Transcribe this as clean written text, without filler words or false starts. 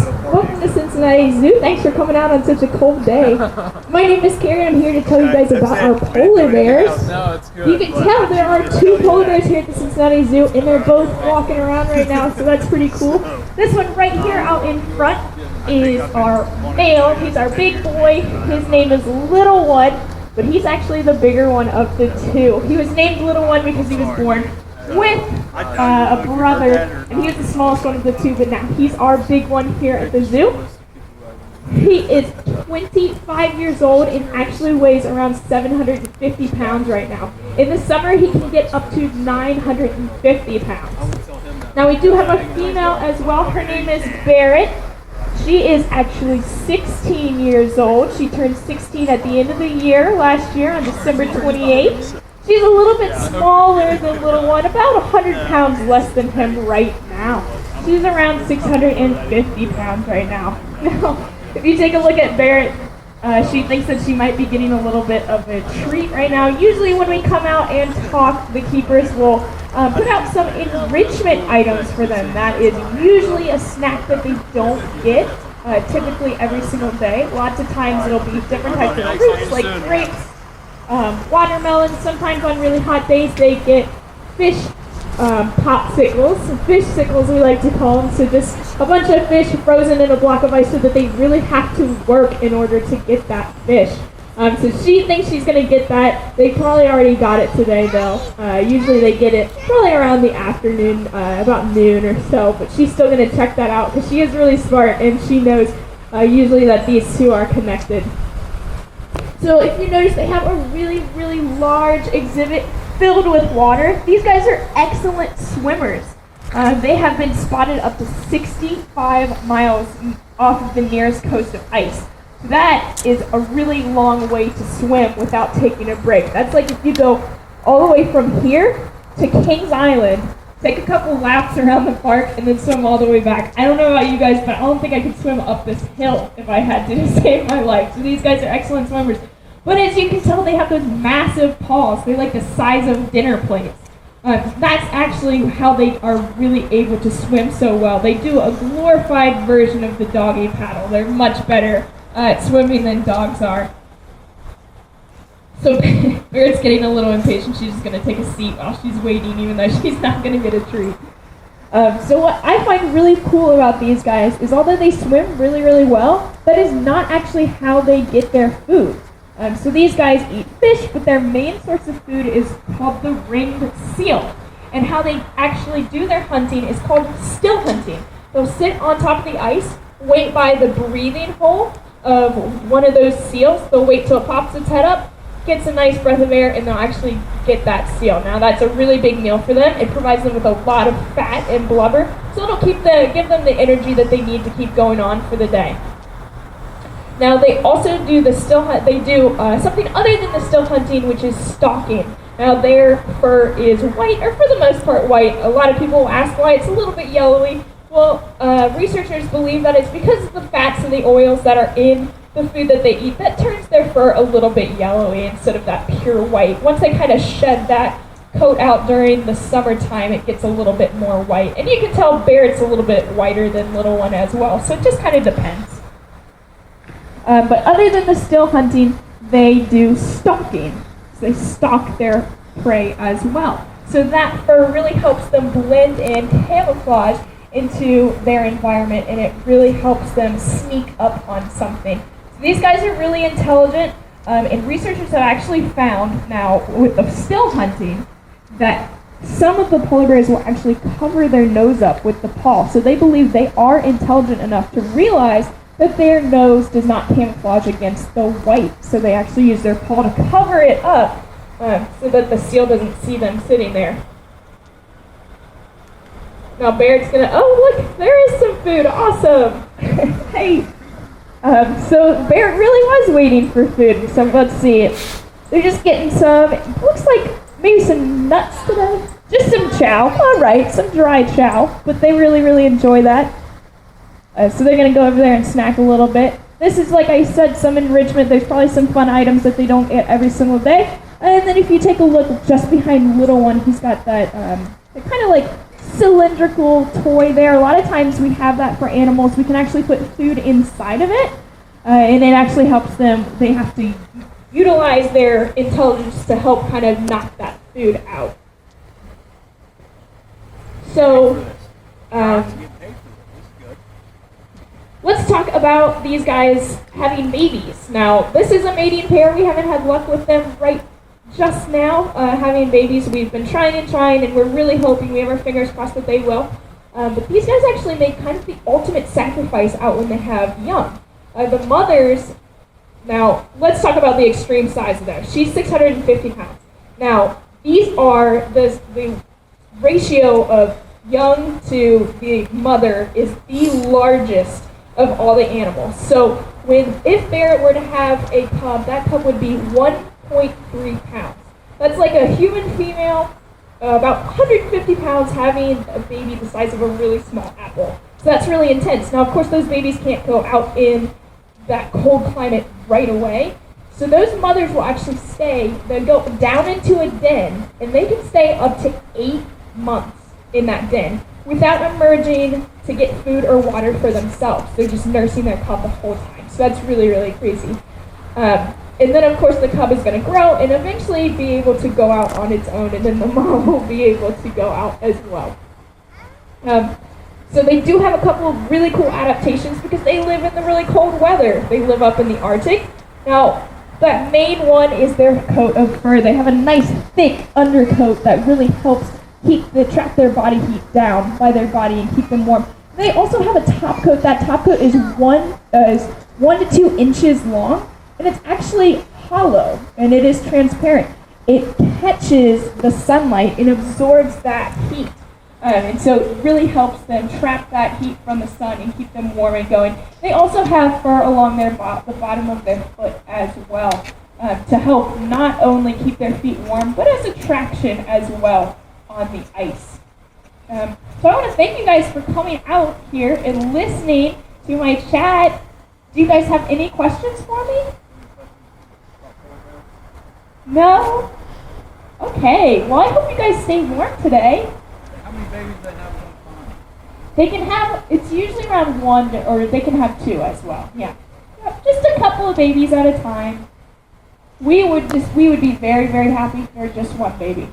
Welcome to Cincinnati Zoo. Thanks for coming out on such a cold day. My name is Carrie and I'm here to tell you guys about our polar bears. You can tell there are two polar bears here at the Cincinnati Zoo and they're both walking around right now, so that's pretty cool. This one right here out in front is our male. He's our big boy. His name is Little One, but he's actually the bigger one of the two. He was named Little One because he was born with a brother, and he was the smallest one of the two, but now he's our big one here at the zoo. He is 25 years old and actually weighs around 750 pounds right now. In the summer, he can get up to 950 pounds. Now, we do have a female as well. Her name is Barrett. She is actually 16 years old. She turned 16 at the end of the year, last year on December 28th. She's a little bit smaller than Little One, about 100 pounds less than him right now. She's around 650 pounds right now. Now, if you take a look at Barrett, she thinks that she might be getting a little bit of a treat right now. Usually when we come out and talk, the keepers will put out some enrichment items for them. That is usually a snack that they don't get typically every single day. Lots of times it'll be different types of fruits like grapes, watermelon. Sometimes on really hot days they get fish popsicles, fish sickles we like to call them. So just a bunch of fish frozen in a block of ice so that they really have to work in order to get that fish. So she thinks she's going to get that. They probably already got it today though. Usually they get it probably around the afternoon, about noon or so, but she's still going to check that out because she is really smart and she knows usually that these two are connected. So if you notice, they have a really, really large exhibit filled with water. These guys are excellent swimmers. They have been spotted up to 65 miles off of the nearest coast of ice. So that is a really long way to swim without taking a break. That's like if you go all the way from here to Kings Island, take a couple laps around the park, and then swim all the way back. I don't know about you guys, but I don't think I could swim up this hill if I had to save my life. So these guys are excellent swimmers. But as you can tell, they have those massive paws. They're like the size of dinner plates. That's actually how they are really able to swim so well. They do a glorified version of the doggy paddle. They're much better at swimming than dogs are. So Barrett's getting a little impatient. She's just going to take a seat while she's waiting, even though she's not going to get a treat. So what I find really cool about these guys is although they swim really, really well, that is not actually how they get their food. So these guys eat fish, but their main source of food is called the ringed seal. And how they actually do their hunting is called still hunting. They'll sit on top of the ice, wait by the breathing hole of one of those seals. They'll wait till it pops its head up, gets a nice breath of air, and they'll actually get that seal. Now that's a really big meal for them. It provides them with a lot of fat and blubber, so it'll give them the energy that they need to keep going on for the day. Now they also do something other than the still hunting, which is stalking. Now their fur is white, or for the most part white. A lot of people ask why it's a little bit yellowy. Well, researchers believe that it's because of the fats and the oils that are in the food that they eat that turns their fur a little bit yellowy instead of that pure white. Once they kind of shed that coat out during the summertime, it gets a little bit more white. And you can tell Barrett's a little bit whiter than Little One as well, so it just kind of depends. But other than the still hunting, they do stalking. So they stalk their prey as well. So that fur really helps them blend in, camouflage into their environment, and it really helps them sneak up on something. So these guys are really intelligent, and researchers have actually found now with the still hunting that some of the polar bears will actually cover their nose up with the paw. So they believe they are intelligent enough to realize that their nose does not camouflage against the white. So they actually use their paw to cover it up so that the seal doesn't see them sitting there. Now Barrett's gonna, oh look, there is some food, awesome. Hey, so Barrett really was waiting for food, so let's see. They're just getting some, it looks like maybe some nuts today. Just some chow, all right, some dry chow, but they really, really enjoy that. So they're gonna go over there and snack a little bit. This is, like I said, some enrichment. There's probably some fun items that they don't get every single day. And then if you take a look just behind Little One, he's got that kind of like cylindrical toy there. A lot of times we have that for animals. We can actually put food inside of it, and it actually helps them. They have to utilize their intelligence to help kind of knock that food out. So, let's talk about these guys having babies. Now, this is a mating pair. We haven't had luck with them right just now having babies. We've been trying, and we're really hoping, we have our fingers crossed that they will. But these guys actually make kind of the ultimate sacrifice out when they have young. The mothers, now, let's talk about the extreme size of them. She's 650 pounds. Now, these are the ratio of young to the mother is the largest of all the animals. So if Barrett were to have a cub, that cub would be 1.3 pounds. That's like a human female, about 150 pounds, having a baby the size of a really small apple. So that's really intense. Now, of course, those babies can't go out in that cold climate right away. So those mothers will actually they'll go down into a den, and they can stay up to 8 months in that den without emerging to get food or water for themselves. They're just nursing their cub the whole time. So that's really, really crazy. And then, of course, the cub is going to grow and eventually be able to go out on its own, and then the mom will be able to go out as well. So they do have a couple of really cool adaptations because they live in the really cold weather. They live up in the Arctic. Now, that main one is their coat of fur. They have a nice, thick undercoat that really helps trap their body heat down by their body and keep them warm. They also have a top coat. That top coat is 1 to 2 inches long, and it's actually hollow, and it is transparent. It catches the sunlight and absorbs that heat, and so it really helps them trap that heat from the sun and keep them warm and going. They also have fur along the bottom of their foot as well, to help not only keep their feet warm, but as a traction as well on the ice. So I want to thank you guys for coming out here and listening to my chat. Do you guys have any questions for me? No? Okay, well I hope you guys stay warm today. How many babies do they have at one time? They can have, it's usually around 1, or they can have 2 as well, yeah. Just a couple of babies at a time. We would be very, very happy for just 1 baby.